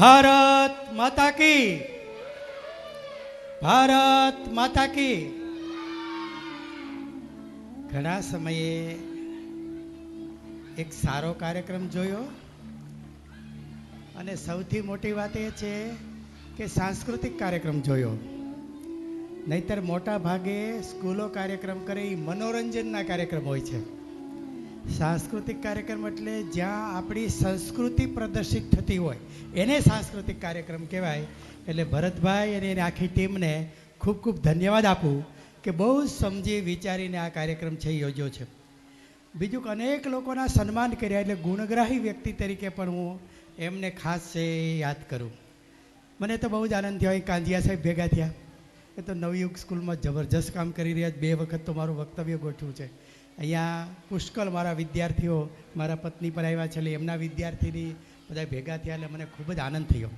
ભારત માતા કી, ભારત માતા કી. ઘણા સમયે એક સારો કાર્યક્રમ જોયો અને સૌથી મોટી વાત એ છે કે સાંસ્કૃતિક કાર્યક્રમ જોયો. નહીતર મોટા ભાગે સ્કૂલો કાર્યક્રમ કરે એ મનોરંજનના કાર્યક્રમ હોય છે. સાંસ્કૃતિક કાર્યક્રમ એટલે જ્યાં આપણી સંસ્કૃતિ પ્રદર્શિત થતી હોય એને સાંસ્કૃતિક કાર્યક્રમ કહેવાય. એટલે ભરતભાઈ અને એની આખી ટીમને ખૂબ ખૂબ ધન્યવાદ આપું કે બહુ સમજી વિચારીને આ કાર્યક્રમ છે યોજ્યો છે. બીજું કે અનેક લોકોના સન્માન કર્યા એટલે ગુણગ્રાહી વ્યક્તિ તરીકે પણ હું એમને ખાસ છે યાદ કરું. મને તો બહુ જ આનંદ થયો. કાંજીયા સાહેબ ભેગા થયા. એ તો નવયુગ સ્કૂલમાં જબરજસ્ત કામ કરી રહ્યા. 2 વખત તો મારું વક્તવ્ય ગોઠવ્યું છે. અહીંયા પુષ્કળ મારા વિદ્યાર્થીઓ, મારા પત્ની પર આવ્યા છે, એટલે એમના વિદ્યાર્થીની બધા ભેગા થયા એટલે મને ખૂબ જ આનંદ થયો.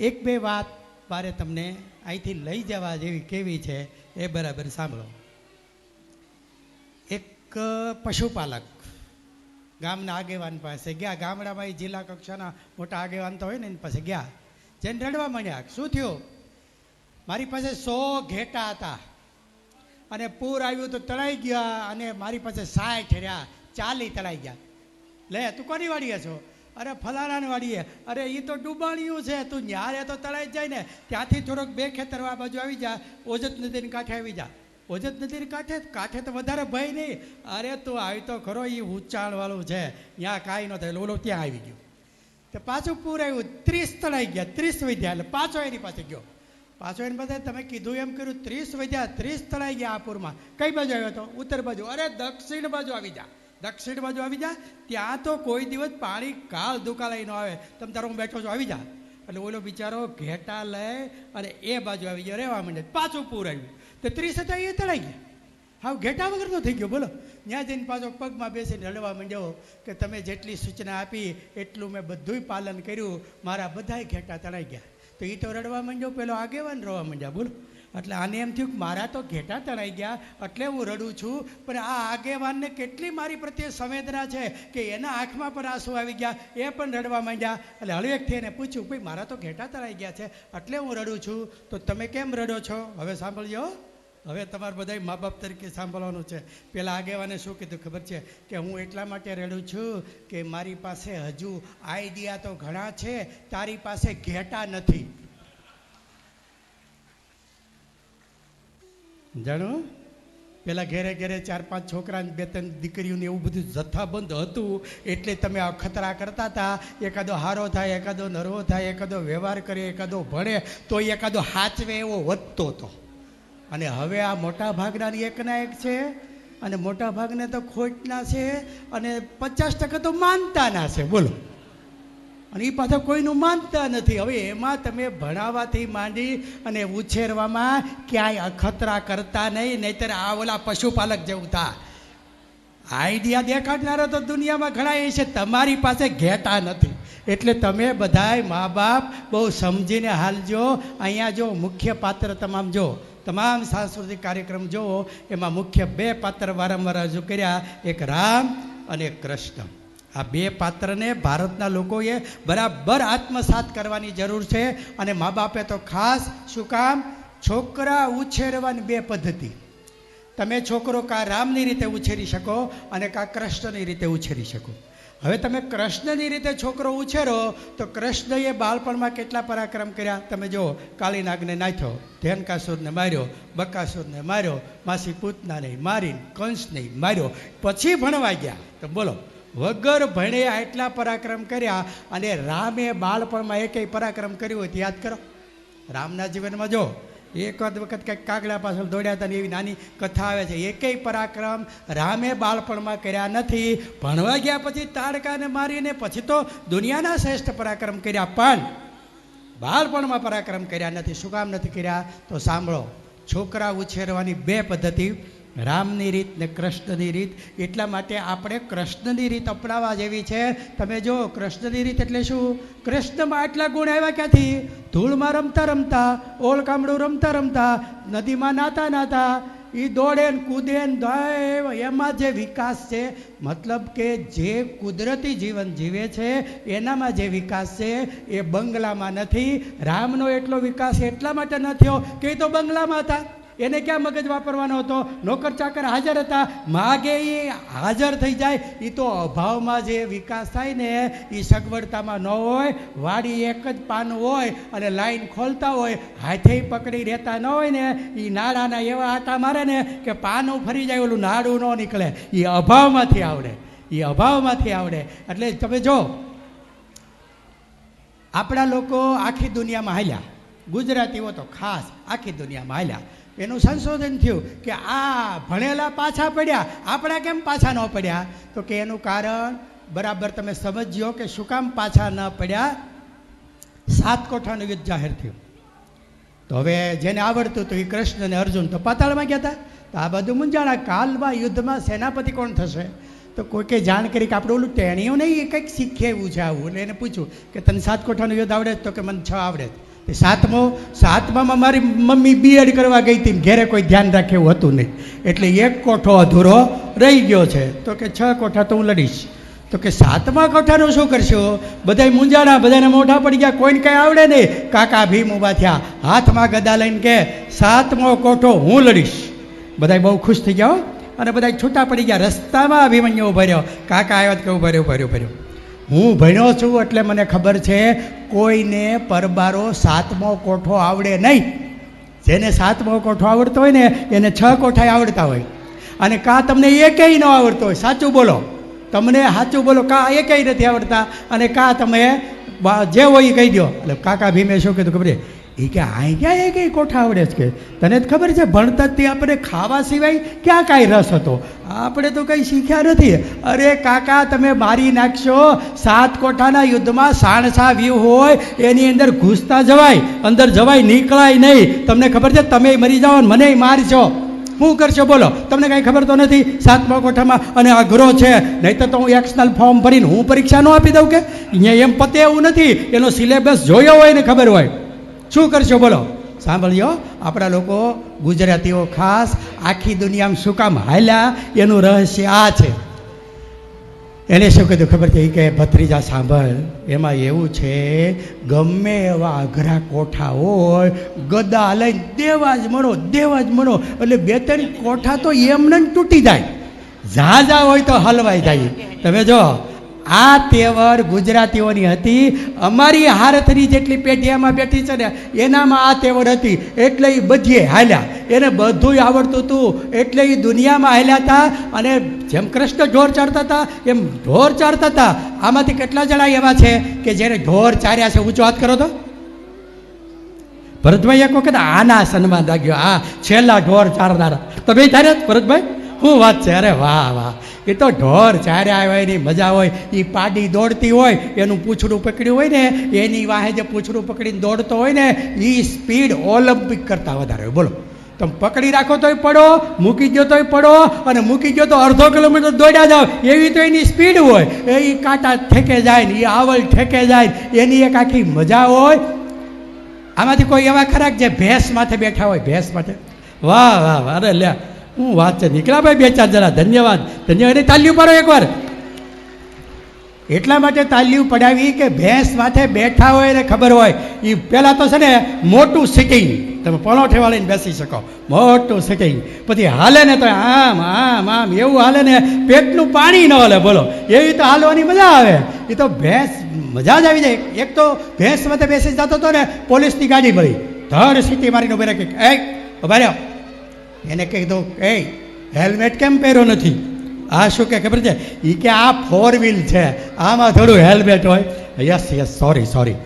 1-2 વાત મારે તમને અહીંથી લઈ જવા જેવી કેવી છે એ બરાબર સાંભળો. એક પશુપાલક ગામના આગેવાન પાસે ગયા. ગામડામાં એ જિલ્લા કક્ષાના મોટા આગેવાન તો હોય ને એની પાસે ગયા. જઈને રડવા માંડ્યા. શું થયું? મારી પાસે 100 ઘેટા હતા અને પૂર આવ્યું તો તળાઈ ગયા અને મારી પાસે 60 રહ્યા, 40 તળાઈ ગયા. લે તું કોની વાડીએ છો? અરે ફલાણાની વાડીએ. અરે એ તો ડૂબાણિયું છે, તું ન્યારે તો તળાઈ જાય ને, ત્યાંથી થોડોક 2 ખેતર આ બાજુ આવી જા, ઓજત નદીની કાંઠે આવી જા. ઓજત નદીની કાંઠે તો વધારે ભય નહીં. અરે તું આવી તો ખરો, એ ઊંચાણવાળું છે, ત્યાં કાંઈ ન થાય. ઓલો ત્યાં આવી ગયું. તો પાછું પૂર આવ્યું, 30 તળાઈ ગયા, 30 વધ્યા. એટલે પાછો એની પાસે ગયો. પાછો એને બધા તમે કીધું એમ કર્યું, 30 વધ્યા, 30 તળાઈ ગયા આ પૂરમાં. કઈ બાજુ આવ્યો હતો? ઉત્તર બાજુ. અરે દક્ષિણ બાજુ આવી જા, દક્ષિણ બાજુ આવી જા. ત્યાં તો કોઈ દિવસ પાણી કાળ દુકાળાઈ ન આવે. તમે તારો હું બેઠો છો, આવી જા. એટલે ઓલો બિચારો ઘેટા લઈ અને એ બાજુ આવી ગયો, રહેવા માંડે. પાછું પૂર આવ્યું તો 30 હતા એ તળાઈ ગયા. હા, ઘેટા વગરનો થઈ ગયો. બોલો. ત્યાં જઈને પાછો પગમાં બેસીને રડવા માંડ્યો કે તમે જેટલી સૂચના આપી એટલું મેં બધુંય પાલન કર્યું, મારા બધાય ઘેટા તળાઈ ગયા. તો એ તો રડવા માંડ્યો, પેલો આગેવાન રડવા માંડ્યા. બોલો. એટલે આને એમ થયું કે મારા તો ઘેટા તળાઈ ગયા એટલે હું રડું છું, પણ આ આગેવાનને કેટલી મારી પ્રત્યે સંવેદના છે કે એના આંખમાં પણ આંસુ આવી ગયા, એ પણ રડવા માંડ્યા. એટલે હળવેકથી એને પૂછ્યું, ભાઈ મારા તો ઘેટા તળાઈ ગયા છે એટલે હું રડું છું, તો તમે કેમ રડો છો? હવે સાંભળજો. હવે તમારે બધા મા બાપ તરીકે સાંભળવાનું છે. પેલા આગેવાને શું કીધું ખબર છે? કે હું એટલા માટે રડું છું કે મારી પાસે હજુ આઈડિયા તો ઘણા છે, તારી પાસે ઘેટા નથી. જાણો, પેલા ઘેરે ઘેરે 4-5 છોકરા, 2-3 દીકરીઓને એવું બધું જથ્થાબંધ હતું એટલે તમે અખતરા કરતા હતા. એકાદો હારો થાય, એકાદો નરવો થાય, એકાદો વ્યવહાર કરે, એકાદો ભણે તો એકાદો હાચવે એવો વધતો હતો. અને હવે આ મોટા ભાગના એકના એક છે અને મોટા ભાગને તો ખોટના છે અને 50% તો માનતાના છે. બોલો. અને એ પાછા કોઈનું માનતા નથી. હવે એમાં તમે ભણાવવાથી માંડી અને ઉછેરવામાં ક્યાંય અખતરા કરતા નહીં, નહીતર આ ઓલા પશુપાલક જેવું થા. આઈડિયા દેખાડનારો તો દુનિયામાં ઘણા એ છે, તમારી પાસે ઘેટા નથી. એટલે તમે બધાય મા બાપ બહુ સમજીને હાલજો. અહીંયા જો મુખ્ય પાત્ર તમામ સાંસ્કૃતિક કાર્યક્રમ જુઓ, એમાં મુખ્ય 2 પાત્ર વારંવાર રજૂ કર્યા, એક રામ અને એક કૃષ્ણ. આ 2 પાત્રને ભારતના લોકોએ બરાબર આત્મસાત કરવાની જરૂર છે. અને મા બાપે તો ખાસ શું કામ? છોકરા ઉછેરવાની 2 પદ્ધતિ. તમે છોકરો કાં રામની રીતે ઉછેરી શકો અને કાં કૃષ્ણની રીતે ઉછેરી શકો. હવે તમે કૃષ્ણની રીતે છોકરો ઉછેરો તો કૃષ્ણએ બાળપણમાં કેટલા પરાક્રમ કર્યા તમે જુઓ. કાળીનાગને નાથ્યો, ધેનકાસુરને માર્યો, બકાસુરને માર્યો, માસી પૂતનાને મારીને કંસને માર્યો, પછી ભણવા ગયા. તો બોલો, વગર ભણે આટલા પરાક્રમ કર્યા. અને રામે બાળપણમાં એકેય પરાક્રમ કર્યું હોય તો યાદ કરો. રામના જીવનમાં જો એક વખત કંઈક કાગડા પાછળ દોડ્યા હતા ને એવી નાની કથા આવે છે. એકેય પરાક્રમ રામે બાળપણમાં કર્યા નથી. ભણવા ગયા પછી તાડકાને મારીને પછી તો દુનિયાના શ્રેષ્ઠ પરાક્રમ કર્યા, પણ બાળપણમાં પરાક્રમ કર્યા નથી. શું કામ નથી કર્યા? તો સાંભળો. છોકરા ઉછેરવાની 2 પદ્ધતિ, રામની રીત ને કૃષ્ણની રીત. એટલા માટે આપણે કૃષ્ણની રીત અપનાવવા જેવી છે. તમે જો, કૃષ્ણની રીત એટલે શું? કૃષ્ણમાં આટલા ગુણ આવ્યા ક્યાંથી? ધૂળમાં રમતા રમતા, ઓળકામડું રમતા રમતા, નદીમાં નાતા નાતા, એ દોડે ને કૂદે ને દોડે, એમાં જે વિકાસ છે, મતલબ કે જે કુદરતી જીવન જીવે છે એનામાં જે વિકાસ છે એ બંગલામાં નથી. રામનો એટલો વિકાસ એટલા માટે ન થયો કે એ તો બંગલામાં હતા, એને ક્યાં મગજ વાપરવાનો હતો, નોકર ચાકર હાજર હતા, માગે એ હાજર થઈ જાય. એ તો અભાવમાં જે વિકાસ થાય ને એ સગવડતામાં ન હોય. વાડી એક જ પાનું હોય અને લાઈન ખોલતા હોય, હાથે પકડી રહેતા ન હોય ને, એ નાળાના એવા આટા મારે ને કે પાનું ફરી જાય, ઓલું નાડું ન નીકળે. એ અભાવમાંથી આવડે, એ અભાવમાંથી આવડે. એટલે તમે જો આપણા લોકો આખી દુનિયામાં હાલ્યા, ગુજરાતીઓ તો ખાસ આખી દુનિયામાં હાલ્યા. એનું સંશોધન થયું કે આ ભણેલા પાછા પડ્યા, આપણા કેમ પાછા ન પડ્યા? તો કે એનું કારણ બરાબર તમે સમજ્યો કે શું કામ પાછા ન પડ્યા. 7 કોઠાનું યુદ્ધ જાહેર થયું. તો હવે જેને આવડતું હતું એ કૃષ્ણ અને અર્જુન તો પાતાળમાં ગયા હતા. તો આ બધું મૂંઝાણા. કાલમાં યુદ્ધમાં સેનાપતિ કોણ થશે? તો કોઈ કંઈ જાણ કરી કે આપણે ઓલું ટેણીઓ નહીં, એ કંઈક શીખે એવું છે આવું. એટલે એને પૂછ્યું કે તને 7 કોઠાનું યુદ્ધ આવડે? તો કે મને 6 આવડે. સાતમામાં મારી મમ્મી બીએડ કરવા ગઈ હતી, ઘેરે કોઈ ધ્યાન રાખે એવું હતું નહીં, એટલે 1 કોઠો અધૂરો રહી ગયો છે. તો કે 6 કોઠા તો હું લડીશ. તો કે 7મા કોઠાનું શું કરશો? બધાય મૂંઝાણા, બધાને મોઢા પડી ગયા, કોઈને કંઈ આવડે નહીં. કાકા ભીમ ઊભા થયા, હાથમાં ગદા લઈને કે 7મો કોઠો હું લડીશ. બધાય બહુ ખુશ થઈ ગયા અને બધા છૂટા પડી ગયા. રસ્તામાં અભિમન્યુ ઉભો રહ્યો. કાકા આવ્યા કે ઉભા રહ્યો. હું ભણ્યો છું એટલે મને ખબર છે કોઈને પરબારો 7મો કોઠો આવડે નહીં. જેને 7મો કોઠો આવડતો હોય ને એને 6 કોઠા આવડતા હોય. અને કાં તમને એકેય ન આવડતો હોય, સાચું બોલો, તમને સાચું બોલો, કાં એકેય નથી આવડતા અને કાં તમે જે હોય એ કહી દો. એટલે કાકા ભીમે શું કીધું ખબર છે? એ કે આ ક્યાં એ કંઈ કોઠા આવડે છે? કે તને જ ખબર છે ભણતા તે આપણે ખાવા સિવાય ક્યાં કાંઈ રસ હતો, આપણે તો કંઈ શીખ્યા નથી. અરે કાકા તમે મારી નાખશો. 7 કોઠાના યુદ્ધમાં સાણસા વ્યૂહ હોય એની અંદર ઘૂસતા જવાય, અંદર જવાય, નીકળાય નહીં. તમને ખબર છે તમે મરી જાઓ ને મને મારશો, શું કરશો બોલો? તમને કાંઈ ખબર તો નથી 7મા કોઠામાં, અને અઘરો છે. નહીં તો હું એક્સટર્નલ ફોર્મ ભરીને હું પરીક્ષા ન આપી દઉં? કે અહીંયા એમ પતે એવું નથી, એનો સિલેબસ જોયો હોય ને ખબર હોય. શું કરશો બોલો? સાંભળ્યો, આપણા લોકો ગુજરાતીઓ ખાસ આખી દુનિયામાં શું કામ હાલ્યા એનું રહસ્ય આ છે. એને શું કીધું ખબર છે? કે ભત્રીજા સાંભળ, એમાં એવું છે ગમે એવા અઘરા કોઠા હોય, ગદા લઈને દેવા જ મળો. એટલે 2-3 કોઠા તો એમને તૂટી જાય, ઝાઝા હોય તો હલવાઈ જાય. તમે જો આ તેવર ગુજરાતીઓની હતી. અમારી હારથની જેટલી પેઢી એમાં બેઠી છે ને એનામાં આ તેવર હતી, એટલે એ બધીએ હાલ્યા. એને બધું આવડતું હતું એટલે એ દુનિયામાં હાલ્યા હતા. અને જેમ કૃષ્ણ ઢોર ચારતા હતા એમ ઢોર ચારતા હતા. આમાંથી કેટલા જણા એવા છે કે જેને ઢોર ચાર્યા છે? ઊંચો હાથ કરો તો. ભરતભાઈ એક વખત આના સન્માન રાખ્યો, આ છેલ્લા ઢોર ચારનારા. તો બે ચાર્યા ભરતભાઈ? શું વાત છે! અરે વાહ, એ તો ઢોર ચાર્યા આવ્યા એની મજા હોય. એ પાડી દોડતી હોય, એનું પૂંછડું પકડ્યું હોય ને, એની વાહે જે પૂંછડું પકડીને દોડતો હોય ને એ સ્પીડ ઓલિમ્પિક કરતાં વધારે હોય. બોલો, તમે પકડી રાખો તોય પડો, મૂકી દો તોય પડો, અને મૂકી દો તો અડધો કિલોમીટર દોડ્યા જાઓ, એવી તો એની સ્પીડ હોય. એ કાંટા ઠેકે જાય ને, એ આવલ ઠેકે જાય, એની એક આખી મજા હોય. આમાંથી કોઈ એવા ખરા જે ભેંસ માથે બેઠા હોય? ભેંસ માથે? વાહ, અરે લે, શું વાત છે! નીકળ્યા ભાઈ 2-4 જણા. ધન્યવાદ. તાલીઓ પાડો એકવાર. એટલા માટે તાલીઓ પડાવી કે ભેંસ માથે બેઠા હોય ને ખબર હોય. એ પહેલાં તો છે ને મોટું સિટિંગ, તમે પલોઠે વાળીને બેસી શકો, મોટું સિટિંગ. પછી હાલે ને તો આમ એવું હાલે ને પેટનું પાણી ન હાલે. બોલો, એવી તો હાલવાની મજા આવે. એ તો ભેંસ મજા જ આવી જાય. એક તો ભેંસ માથે બેસી જતો હતો ને, પોલીસની ગાડી મળી, ધડ સીટી મારીને ઉભી રાખી, એ ઉભા રહ્યો. એને કીધું, એ હેલ્મેટ કેમ પહેર્યો નથી? આ શું કે ખબર છે? એ કે આ 4 વ્હીલ છે, આમાં થોડું હેલ્મેટ હોય. Yes sorry.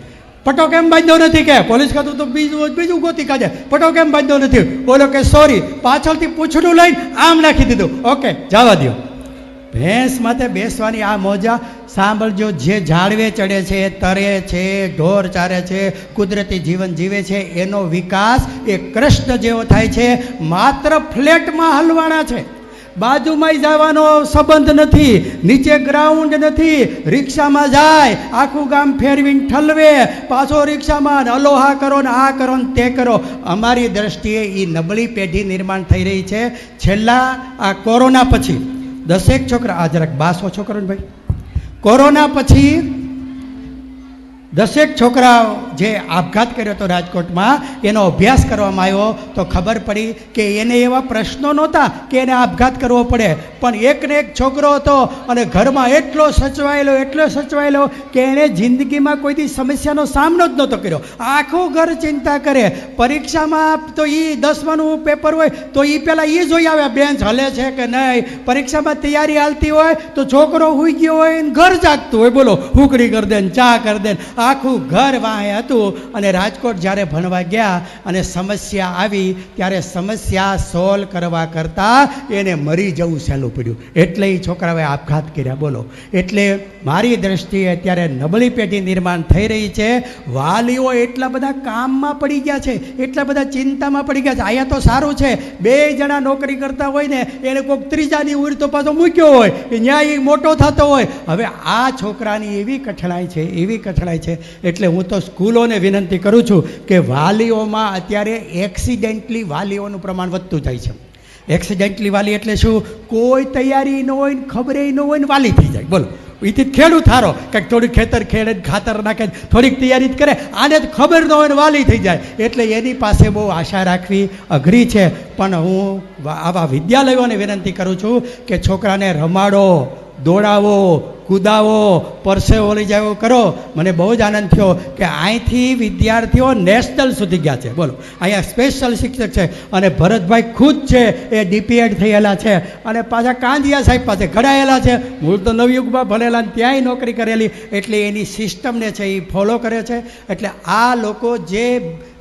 પટો કેમ બાંધ્યો નથી? કે પોલીસ ખાતું તો બીજું ગોતી કાઢે. પટો કેમ બાંધ્યો નથી? બોલો કે સોરી, પાછળથી પૂંછડું લઈને આમ નાખી દીધું. ઓકે, જવા દો. ભેંસ માથે બેસવાની આ મોજા. સાંભળજો, જે ઝાડવે ચડે છે, તરે છે, ઢોર ચારે છે, કુદરતી જીવન જીવે છે, એનો વિકાસ એ કૃષ્ણ જેવો થાય છે. માત્ર ફ્લેટમાં હલવાના છે, બાજુમાં જવાનો સંબંધ નથી, નીચે ગ્રાઉન્ડ નથી, રિક્ષામાં જાય આખું ગામ ફેરવીને ઠલવે, પાછો રિક્ષામાં અલોહા કરો ને આ કરો ને તે કરો. અમારી દ્રષ્ટિએ એ નબળી પેઢી નિર્માણ થઈ રહી છે. છેલ્લા આ કોરોના પછી 10 છોકરા, આ જરાક 1200 છોકરો ને ભાઈ, કોરોના પછી 10 છોકરાઓ જે આપઘાત કર્યો હતો રાજકોટમાં, એનો અભ્યાસ કરવામાં આવ્યો તો ખબર પડી કે એને એવા પ્રશ્નો નહોતા કે એને આપઘાત કરવો પડે, પણ એકને એક છોકરો હતો અને ઘરમાં એટલો સચવાયેલો કે એણે જિંદગીમાં કોઈથી સમસ્યાનો સામનો જ નહોતો કર્યો. આખું ઘર ચિંતા કરે. પરીક્ષામાં તો એ 10માનું પેપર હોય તો એ પહેલાં એ જોઈ આવે બેન્ચ હલે છે કે નહીં. પરીક્ષામાં તૈયારી હાલતી હોય તો છોકરો સૂઈ ગયો હોય ને ઘર જાગતું હોય, બોલો હુકડી કરી દે ને ચા કરી દે, આખું ઘર વાહે હતું. અને રાજકોટ જ્યારે ભણવા ગયા અને સમસ્યા આવી ત્યારે સમસ્યા સોલ્વ કરવા કરતાં એને મરી જવું સહેલું પડ્યું, એટલે એ છોકરાઓએ આપઘાત કર્યા. બોલો, એટલે મારી દ્રષ્ટિએ અત્યારે નબળી પેઢી નિર્માણ થઈ રહી છે. વાલીઓ એટલા બધા કામમાં પડી ગયા છે, એટલા બધા ચિંતામાં પડી ગયા છે. અહીંયા તો સારું છે, 2 જણા નોકરી કરતા હોય ને એને કોઈક ત્રીજાની ઉર તો પાછો મૂક્યો હોય, ન્યાય મોટો થતો હોય. હવે આ છોકરાની એવી કઠણાઈ છે. એટલે હું તો સ્કૂલોને વિનંતી કરું છું કે વાલીઓમાં અત્યારે એક્સિડેન્ટલી વાલીઓનું પ્રમાણ વધતું જાય છે. એક્સિડેન્ટલી વાલી એટલે શું? કોઈ તૈયારી ન હોય ને ખબર ન હોય ને વાલી થઈ જાય. બોલો, એથી ખેડૂત થારો કંઈક થોડીક ખેતર ખેડે, ખાતર નાખે, થોડીક તૈયારી જ કરે, આને જ ખબર ન હોય ને વાલી થઈ જાય. એટલે એની પાસે બહુ આશા રાખવી અઘરી છે. પણ હું આવા વિદ્યાલયોને વિનંતી કરું છું કે છોકરાને રમાડો, દોડાવો, કૂદાવો, પરસેવો લઈ જાવ કરો. મને બહુ જ આનંદ થયો કે અહીંથી વિદ્યાર્થીઓ નેશનલ સુધી ગયા છે. બોલો, અહીંયા સ્પેશિયલ શિક્ષક છે અને ભરતભાઈ ખુદ છે એ ડીપીએડ થયેલા છે અને પાછા કાંદિયા સાહેબ પાસે ઘડાયેલા છે. મૂળ તો નવયુગમાં ભણેલા ને ત્યાંય નોકરી કરેલી, એટલે એની સિસ્ટમને છે એ ફોલો કરે છે. એટલે આ લોકો જે,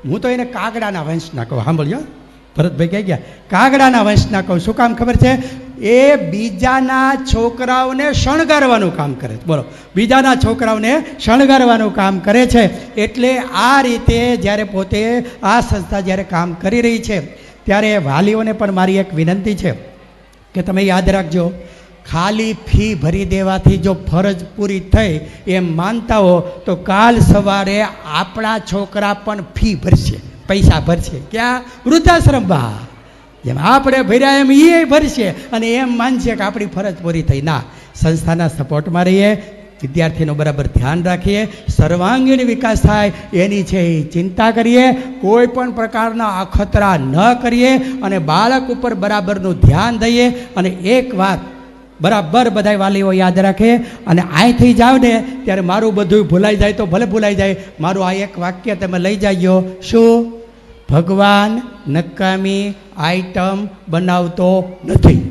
હું તો એને કાગડાના વંશના કહું, સાંભળ્યો ભરતભાઈ કહી ગયા કાગડાના વંશના કહું. શું કામ ખબર છે? એ બીજાના છોકરાઓને શણગારવાનું કામ કરે છે. બોલો, બીજાના છોકરાઓને શણગારવાનું કામ કરે છે. એટલે આ રીતે જ્યારે પોતે આ સંસ્થા જ્યારે કામ કરી રહી છે ત્યારે વાલીઓને પણ મારી એક વિનંતી છે કે તમે યાદ રાખજો, ખાલી ફી ભરી દેવાથી જો ફરજ પૂરી થઈ એમ માનતા હો તો કાલ સવારે આપણા છોકરા પણ ફી ભરશે, પૈસા ભરશે. ક્યાં? વૃદ્ધાશ્રમમાં. જેમ આપણે ભર્યા એમ એ ભરશે અને એમ માનશે કે આપણી ફરજ પૂરી થઈ. ના, સંસ્થાના સપોર્ટમાં રહીએ, વિદ્યાર્થીનું બરાબર ધ્યાન રાખીએ, સર્વાંગીણ વિકાસ થાય એની છે એ ચિંતા કરીએ, કોઈ પણ પ્રકારના અખતરા ન કરીએ અને બાળક ઉપર બરાબરનું ધ્યાન દઈએ. અને એક વાત બરાબર બધા વાલીઓ યાદ રાખે, અને અહીંથી જાવ ને ત્યારે મારું બધું ભૂલાઈ જાય તો ભલે ભૂલાઈ જાય, મારું આ એક વાક્ય તમે લઈ જાજો. શું? ભગવાન નકામી આઈટમ બનાવતો નથી.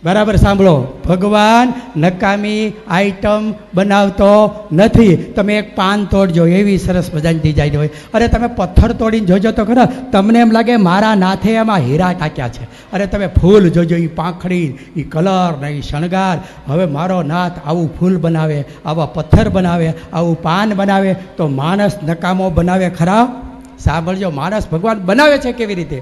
બરાબર સાંભળો, ભગવાન નકામી આઈટમ બનાવતો નથી. તમે એક પાન તોડજો, એવી સરસ મજાની ડિઝાઇન હોય. અરે તમે પથ્થર તોડીને જોજો તો ખરા, તમને એમ લાગે મારા નાથે એમાં હીરા ટાંક્યા છે. અરે તમે ફૂલ જોજો, એ પાંખડી, એ કલર ને એ શણગાર. હવે મારો નાથ આવું ફૂલ બનાવે, આવા પથ્થર બનાવે, આવું પાન બનાવે તો માણસ નકામો બનાવે ખરા? સાંભળજો, માણસ ભગવાન બનાવે છે કેવી રીતે?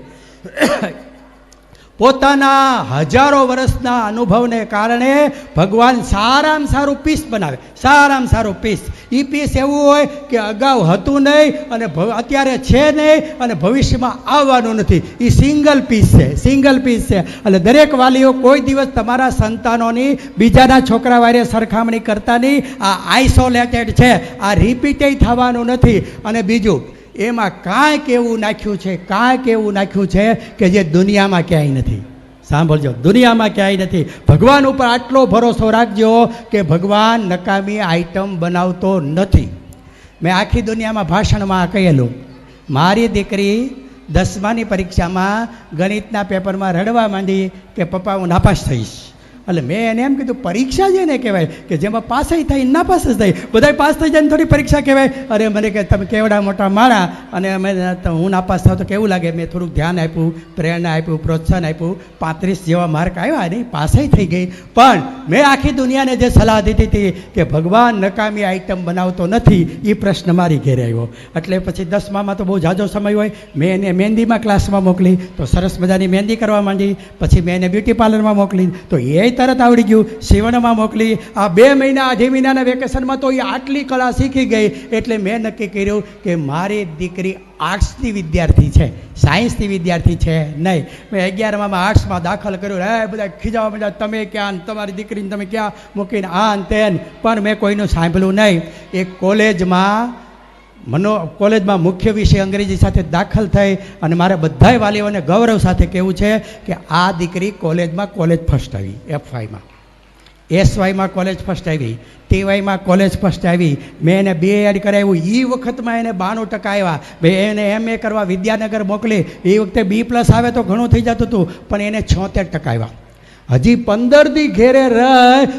પોતાના હજારો વર્ષના અનુભવને કારણે ભગવાન સારામાં સારું પીસ બનાવે, સારામાં સારું પીસ. એ પીસ એવું હોય કે અગાઉ હતું નહીં અને અત્યારે છે નહીં અને ભવિષ્યમાં આવવાનું નથી. એ સિંગલ પીસ છે, સિંગલ પીસ છે. એટલે દરેક વાલીઓ કોઈ દિવસ તમારા સંતાનોની બીજાના છોકરા વારે સરખામણી કરતા નહીં. આ આઇસોલેટેડ છે, આ રિપીટે થવાનું નથી. અને બીજું, એમાં કાંઈક એવું નાખ્યું છે કે જે દુનિયામાં ક્યાંય નથી. સાંભળજો, દુનિયામાં ક્યાંય નથી. ભગવાન ઉપર આટલો ભરોસો રાખજો કે ભગવાન નકામી આઈટમ બનાવતો નથી. મેં આખી દુનિયામાં ભાષણમાં કહેલું, મારી દીકરી 10માની પરીક્ષામાં ગણિતના પેપરમાં રડવા માંડી કે પપ્પા હું નાપાસ થઈશ. એટલે મેં એને એમ કીધું પરીક્ષા જ એને કહેવાય કે જેમાં પાસ થાય ના પાસ જ થાય, બધા પાસ થઈ જાય ને થોડી પરીક્ષા કહેવાય. અરે મને કે તમે કેવડા મોટા માણા અને અમે હું નાપાસ થાવ તો કેવું લાગે. મેં થોડુંક ધ્યાન આપ્યું, પ્રેરણા આપ્યું, પ્રોત્સાહન આપ્યું. 35 જેવા માર્ક આવ્યા નહીં, પાસય થઈ ગઈ. પણ મેં આખી દુનિયાને જે સલાહ દીધી હતી કે ભગવાન નકામી આઈટમ બનાવતો નથી, એ પ્રશ્ન મારી ઘેરે આવ્યો. એટલે પછી 10મામાં તો બહુ ઝાઝો સમય હોય, મેં એને મહેંદીમાં ક્લાસમાં મોકલી તો સરસ મજાની મહેંદી કરવા માંડી. પછી મેં એને બ્યુટી પાર્લરમાં મોકલી તો એ તરત આવડી ગયું. સીવણમાં મોકલી. આ 2 મહિના 2.5 મહિનાના વેકેશનમાં તો એ આટલી કળા શીખી ગઈ. એટલે મેં નક્કી કર્યું કે મારી દીકરી આર્ટ્સની વિદ્યાર્થી છે, સાયન્સની વિદ્યાર્થી છે નહીં. મેં 11મામાં આર્ટ્સમાં દાખલ કર્યો. હે બધા ખીજાવા માંડ્યા, તમે ક્યાં, તમારી દીકરીને તમે ક્યાં મૂકીને આ ને તેન. પણ મેં કોઈનું સાંભળ્યું નહીં. એક કોલેજમાં મુખ્ય વિષય અંગ્રેજી સાથે દાખલ થઈ અને મારા બધાય વાલીઓને ગૌરવ સાથે કહેવું છે કે આ દીકરી કોલેજમાં કોલેજ ફર્સ્ટ આવી. FYમાં, SYમાં કોલેજ ફર્સ્ટ આવી, TYમાં કોલેજ ફર્સ્ટ આવી. મેં એને BEd કરાવ્યું, એ વખતમાં એને 92% આવ્યા. ભાઈ એને MA કરવા વિદ્યાનગર મોકલી, એ વખતે B+ આવે તો ઘણું થઈ જતું હતું, પણ એને 76% આવ્યા. હજી 15 દી ઘેરે રહે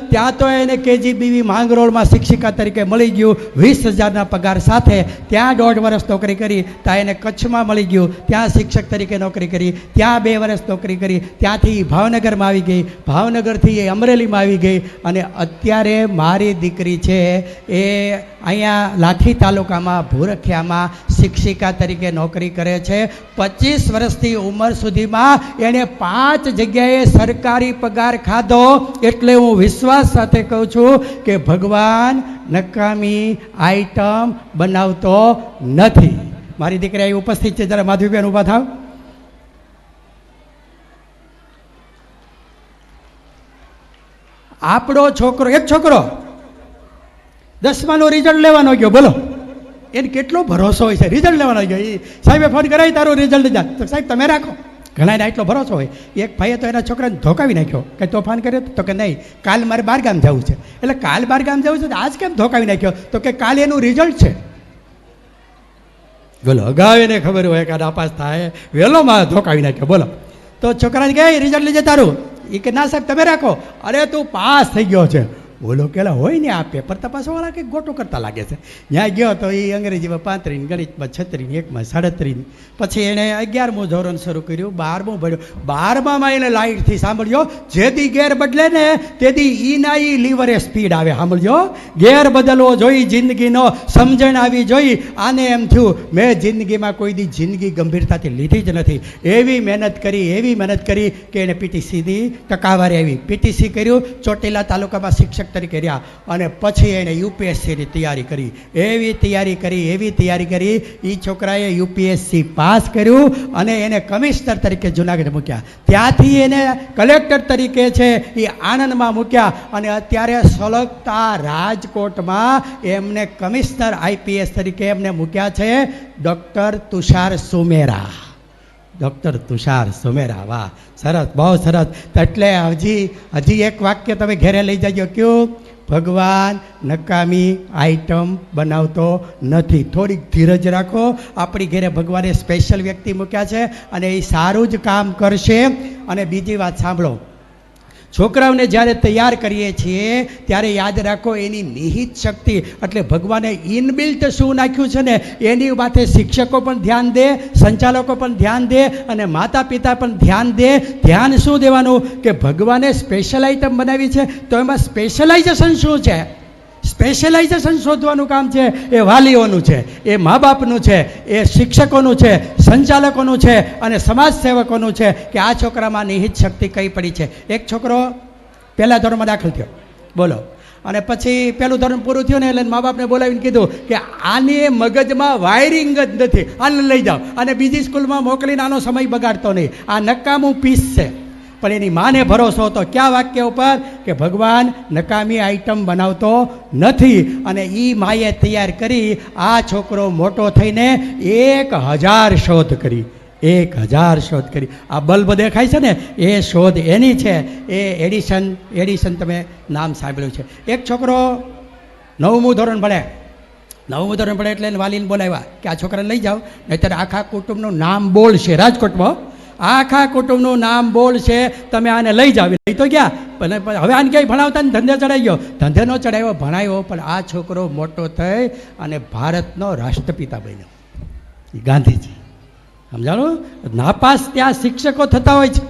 ત્યાં તો એને KGBV માંગરોળમાં શિક્ષિકા તરીકે મળી ગયું 20,000ના પગાર સાથે. ત્યાં 1.5 વર્ષ નોકરી કરી. ત્યાં એને કચ્છમાં મળી ગયું, ત્યાં શિક્ષક તરીકે નોકરી કરી. ત્યાં 2 વર્ષ નોકરી કરી. ત્યાંથી ભાવનગરમાં આવી ગઈ, ભાવનગરથી એ અમરેલીમાં આવી ગઈ. અને અત્યારે મારી દીકરી છે એ અહીંયા લાઠી તાલુકામાં ભૂરખિયામાં શિક્ષિકા તરીકે નોકરી કરે છે. 25 વર્ષની ઉંમર સુધીમાં એણે 5 જગ્યાએ સરકારી પગાર ખાધો. એટલે હું વિશ્વાસ સાથે કહું છું કે ભગવાન નકામી આઈટમ બનાવતો નથી. મારી દીકરી અહીં ઉપસ્થિત છે, જરા માધવીબેન ઊભા થાવ. આપણો છોકરો, એક છોકરો 10માનું રિઝલ્ટ લેવાનો ગયો, બોલો એને કેટલો ભરોસો હોય છે. રિઝલ્ટ લેવાનો ગયો, એ સાહેબે ફોન કરાવી તારું રિઝલ્ટ જા, તો સાહેબ તમે રાખો. ઘણાને એટલો ભરોસો હોય. એક ભાઈએ તો એના છોકરાને ધોકાવી નાખ્યો. કંઈ તોફાન કર્યો તો કે નહીં, કાલ મારે 12 ગામ જવું છે. એટલે કાલ 12 ગામ જવું છે, આજ કેમ ધોકાવી નાખ્યો? તો કે કાલે એનું રિઝલ્ટ છે. બોલો, અગાઉ એને ખબર હોય કે નાપાસ થાય, વહેલો માં ધોકાવી નાખ્યો. બોલો, તો છોકરાને કહે રિઝલ્ટ લેજે તારું. એ કે ના સાહેબ તમે રાખો. અરે તું પાસ થઈ ગયો છે. બોલો કેલા હોય ને, આ પેપર તપાસવાળા કંઈક ગોટો કરતા લાગે છે. ત્યાં ગયો તો એ અંગ્રેજીમાં 35, ગણિતમાં 36, એકમાં 37. પછી એણે 11મું ધોરણ શરૂ કર્યું, 12મું ભણ્યો. 12માં એને લાઇટથી સાંભળ્યો, જેથી ગેર બદલે ને તેથી ઈના ઈ લીવરે સ્પીડ આવે. સાંભળજો, ગેર બદલવો જોઈ જિંદગીનો, સમજણ આવી જોઈ. આને એમ થયું મેં જિંદગીમાં કોઈ દી જિંદગી ગંભીરતાથી લીધી જ નથી. એવી મહેનત કરી કે એને PTC ની ટકાવારી આવી. PTC કર્યું, ચોટીલા તાલુકામાં શિક્ષક તરીકે રહ્યા. અને પછી એણે UPSCની તૈયારી કરી. એવી તૈયારી કરી એ છોકરાએ UPSC પાસ કર્યું અને એને કમિશનર તરીકે જુનાગઢ મૂક્યા. ત્યાંથી એને કલેક્ટર તરીકે છે એ આણંદમાં મૂક્યા. અને અત્યારે સળગતા રાજકોટમાં એમને કમિશનર IPS તરીકે એમને મૂક્યા છે ડૉક્ટર તુષાર સુમેરા. વાહ, સરસ, બહુ સરસ. એટલે હજી એક વાક્ય તમે ઘરે લઈ જજો. કયું? ભગવાન નકામી આઈટમ બનાવતો નથી. થોડીક ધીરજ રાખો. આપણી ઘરે ભગવાને સ્પેશિયલ વ્યક્તિ મૂક્યા છે અને એ સારું જ કામ કરશે. અને બીજી વાત સાંભળો, છોકરાઓને જ્યારે તૈયાર કરીએ છીએ ત્યારે યાદ રાખો એની નિહિત શક્તિ, એટલે ભગવાને ઇનબિલ્ટ શું નાખ્યું છે ને એની વાતે શિક્ષકો પણ ધ્યાન દે, સંચાલકો પણ ધ્યાન દે અને માતા પિતા પણ ધ્યાન દે. ધ્યાન શું દેવાનું કે ભગવાને સ્પેશિયલ આઈટમ બનાવી છે તો એમાં સ્પેશિયલાઇઝેશન શું છે? સ્પેશિયલાઇઝેશન શોધવાનું કામ છે. એ વાલીઓનું છે, એ મા બાપનું છે, એ શિક્ષકોનું છે, સંચાલકોનું છે અને સમાજ સેવકોનું છે કે આ છોકરામાં નિહિત શક્તિ કઈ પડી છે. એક છોકરો 1લા ધોરણમાં દાખલ થયો, બોલો, અને પછી 1લું ધોરણ પૂરું થયું ને એટલે મા બાપને બોલાવીને કીધું કે આની મગજમાં વાયરિંગ જ નથી, આને લઈ જાઓ અને બીજી સ્કૂલમાં મોકલીને આનો સમય બગાડતો નહીં, આ નકામું પીસ છે. પણ એની માને ભરોસો હતો ક્યાં વાક્ય ઉપર કે ભગવાન નકામી આઈટમ બનાવતો નથી. અને એ માએ તૈયાર કરી. આ છોકરો મોટો થઈને 1000 શોધ કરી. 1000 શોધ કરી. આ બલ્બ દેખાય છે ને એ શોધ એની છે. એ એડિશન તમે નામ સાંભળ્યું છે. એક છોકરો 9મું ધોરણ ભણે. 9મું ધોરણ ભણે એટલે એને વાલીને બોલાવ્યા કે આ છોકરાને લઈ જાઓ, નહીંતર આખા કુટુંબનું નામ બોલશે રાજકોટમાં. આખા કુટુંબનું નામ બોલશે, તમે આને લઈ જાવ. લઈ તો ગયા પણ હવે આને ક્યાંય ભણાવતા ને ધંધે ચડાઈ ગયો, ધંધે નો ચડાવ્યો, ભણાવ્યો, પણ આ છોકરો મોટો થઈ અને ભારતનો રાષ્ટ્રપિતા બન્યો. એ ગાંધીજી. સમજાણું? નાપાસ ત્યાં શિક્ષકો થતા હોય છે.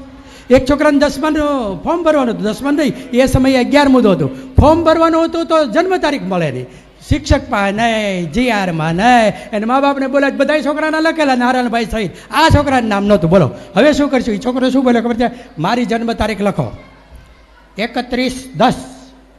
એક છોકરાને 10માનું ફોર્મ ભરવાનું હતું, 10મા નહીં, એ સમયે 11મું હતું. ફોર્મ ભરવાનું હતું તો જન્મ તારીખ મળે નહીં, શિક્ષક પાસે નહીં, જીઆરમાં નહીં, એને મા બાપને બોલે બધા છોકરાના લખેલા નારાયણભાઈ સહિત, આ છોકરાનું નામ નહોતું. બોલો હવે શું કરશું? એ છોકરો શું બોલે ખબર છે? મારી જન્મ તારીખ લખો 31/10.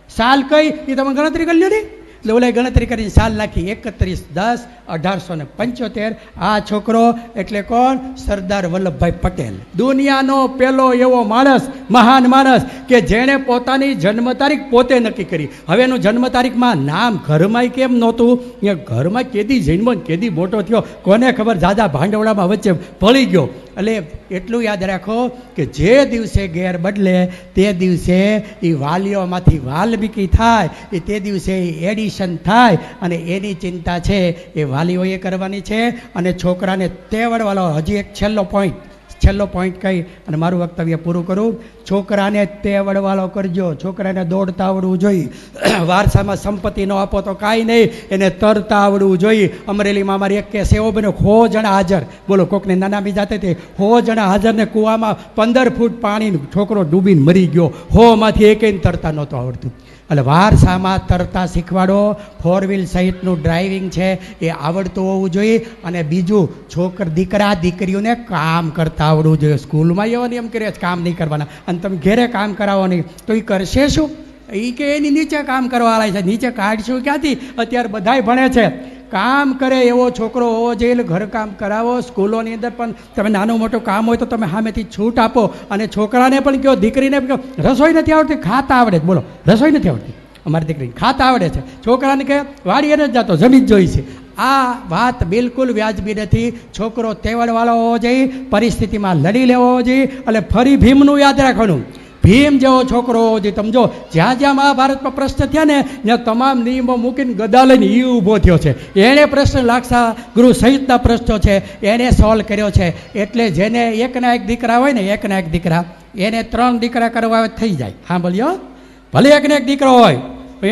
સાલ કઈ એ તમે ગણતરી કરી લો ને. એટલે ઓલા ગણતરી કરીને સાલ નાખી 31/10/1875. આ છોકરો એટલે કોણ? સરદાર વલ્લભભાઈ પટેલ. દુનિયાનો પહેલો એવો માણસ, મહાન માણસ કે જેણે પોતાની જન્મ તારીખ પોતે નક્કી કરી. હવે એનું જન્મ તારીખમાં નામ ઘરમાં કેમ નહોતું? એ ઘરમાં કેદી જન્મો કેદી મોટો થયો કોને ખબર? જાજા ભાંડવડામાં વચ્ચે ભળી ગયો. એટલે એટલું યાદ રાખો કે જે દિવસે ઘેર બદલે તે દિવસે એ વાલીઓમાંથી વાલ્મીકી થાય, એ તે દિવસે એડિશન થાય, અને એની ચિંતા છે એ વાલીઓએ કરવાની છે. અને છોકરાને તેવડવાળો, હજી એક છેલ્લો પોઈન્ટ કહી અને મારું વક્તવ્ય પૂરું કરું. છોકરાને તેવડવાળો કરજો, છોકરાને દોડતા આવડવું જોઈએ. વારસામાં સંપત્તિ ન આપો તો કાંઈ નહીં, એને તરતા આવડવું જોઈએ. અમરેલીમાં અમારી એક કેસ એવો બન્યો, 100 જણા હાજર. બોલો, કોકને નાનામી જાતે તે 100 જણા હાજરને કૂવામાં 15 ફૂટ પાણી, છોકરો ડૂબીને મરી ગયો. 100માંથી એકેયને તરતા નહોતું આવડતું. એટલે વારસામાં તરતા શીખવાડો. 4 વ્હીલ સહિતનું ડ્રાઇવિંગ છે એ આવડતું હોવું જોઈએ. અને બીજું, દીકરા દીકરીઓને કામ કરતા આવડવું જોઈએ. સ્કૂલમાં એવો નિયમ કર્યો છે કામ નહીં કરવાના, અને તમે ઘેરે કામ કરાવો નહીં તો એ કરશે શું? એ કે એની નીચે કામ કરવા આવે છે, નીચે કાઢશું ક્યાંથી? અત્યારે બધાય ભણે છે. કામ કરે એવો છોકરો હોવો જોઈએ. ઘરકામ કરાવો. સ્કૂલોની અંદર પણ તમે નાનું મોટું કામ હોય તો તમે સામેથી છૂટ આપો. અને છોકરાને પણ કહો, દીકરીને પણ કહો, રસોઈ નથી આવડતી, ખાતા આવડે. બોલો, રસોઈ નથી આવડતી, અમારી દીકરીને ખાતા આવડે છે. છોકરાને કહે વાડીએ નથી જતો, જમી જ જોઈ છે. આ વાત બિલકુલ વ્યાજબી નથી. છોકરો તેવડવાળો હોવો જોઈએ, પરિસ્થિતિમાં લડી લેવો હોવો જોઈએ. એટલે ફરી ભીમનું યાદ રાખવાનું, ભીમ જેવો છોકરો હોવો જોઈએ. તમે જો, જ્યાં જ્યાં મહાભારતમાં પ્રશ્ન થયા ને ત્યાં તમામ નિયમો મૂકીને ગદા લઈને એ ઊભો થયો છે. એણે પ્રશ્ન લાક્ષા ગૃહ સહિતના પ્રશ્નો છે એને સોલ્વ કર્યો છે. એટલે જેને એકના એક દીકરા હોય ને, એકના એક દીકરા, એને 3 દીકરા કરવા આવે થઈ જાય. હા બોલ્યો, ભલે એકને એક દીકરો હોય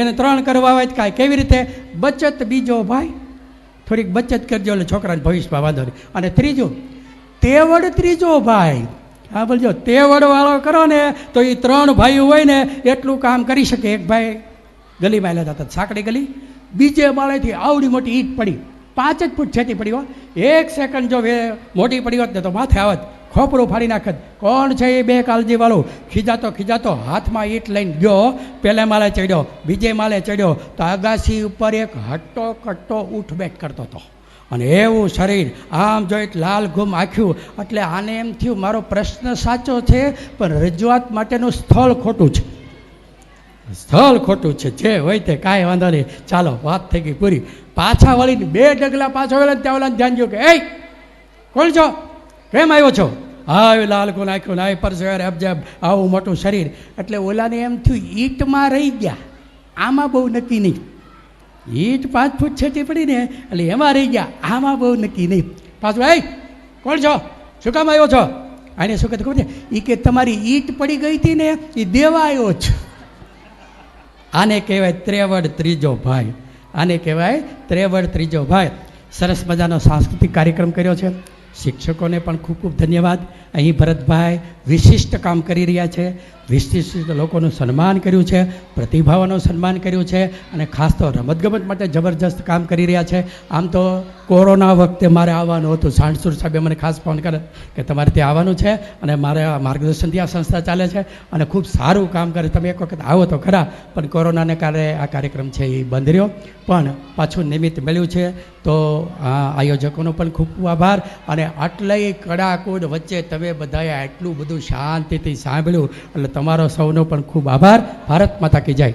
એને 3 કરવા આવે કાંઈ. કેવી રીતે? બચત બીજો ભાઈ, થોડીક બચત કરજો એટલે છોકરાને ભવિષ્યમાં વાંધો નહીં. અને ત્રીજું, તેવડ ત્રીજો ભાઈ. હા બોલજો, તેવડવાળો કરો ને તો એ 3 ભાઈઓ હોય ને એટલું કામ કરી શકે. એક ભાઈ ગલીમાં લેતા હતા, સાંકડી ગલી, બીજે માળેથી આવડી મોટી ઈંટ પડી, 5 જ ફૂટ છેટી પડી હોય. 1 સેકન્ડ જો મોટી પડી હોત ને તો માથે આવત, ખોપરું ફાડી નાખત. કોણ છે એ 2 કાળજીવાળું? ખીજાતો હાથમાં ઈંટ લઈને ગયો, પહેલા માળે ચડ્યો, બીજે માળે ચડ્યો તો અગાસી ઉપર એક હટ્ટો કટ્ટો ઉઠબેઠ કરતો હતો. અને એવું શરીર આમ જોઈ લાલ ઘૂમ આખ્યું. એટલે આને એમ થયું મારો પ્રશ્ન સાચો છે પણ રજૂઆત માટેનું સ્થળ ખોટું છે. સ્થળ ખોટું છે, જે હોય તે કાંઈ વાંધો નહીં, ચાલો વાત થઈ ગઈ પૂરી. પાછા વળીને 2 ડગલા પાછો વળે ત્યાં ઓલાને ધ્યાન ગયું કે એ કોણ છો, કેમ આવ્યો છો? હા એ લાલ ઘૂમ આખ્યું, ના પર અબજબ આવું મોટું શરીર. એટલે ઓલાને એમ થયું ઈંટમાં રહી ગયા, આમાં બહુ નક્કી નહીં. ઈંટ 5 ફૂટ છેટી પડી ને એટલે એમાં રહી ગયા, આમાં બહુ નક્કી નહીં. પાછું એ કોણ છો, શું કામ આવ્યો છો? આને શું કહેતું ખબર છે? એ કે તમારી ઈંટ પડી ગઈ હતી ને એ દેવા આવ્યો છે. આને કહેવાય ત્રેવડ ત્રીજો ભાઈ. આને કહેવાય ત્રેવડ ત્રીજો ભાઈ. સરસ મજાનો સાંસ્કૃતિક કાર્યક્રમ કર્યો છે. શિક્ષકોને પણ ખૂબ ખૂબ ધન્યવાદ. અહીં ભરતભાઈ વિશિષ્ટ કામ કરી રહ્યા છે, વિશિષ્ટ લોકોનું સન્માન કર્યું છે, પ્રતિભાઓનું સન્માન કર્યું છે, અને ખાસ તો રમતગમત માટે જબરજસ્ત કામ કરી રહ્યા છે. આમ તો કોરોના વખતે મારે આવવાનું હતું, સાંણસુર સાહેબે મને ખાસ ફોન કરે કે તમારે ત્યાં આવવાનું છે અને મારે માર્ગદર્શનથી આ સંસ્થા ચાલે છે અને ખૂબ સારું કામ કરે, તમે એક વખત આવો તો ખરા. પણ કોરોનાને કારણે આ કાર્યક્રમ છે એ બંધ રહ્યો, પણ પાછું નિમિત્ત મળ્યું છે. તો આ આયોજકોનો પણ ખૂબ ખૂબ આભાર. અને આટલી કડાકૂદ વચ્ચે તમે બધાએ આટલું બધું શાંતિથી સાંભળ્યું એટલે તમારો સૌનો પણ ખૂબ આભાર. ભારત માતા કી જય.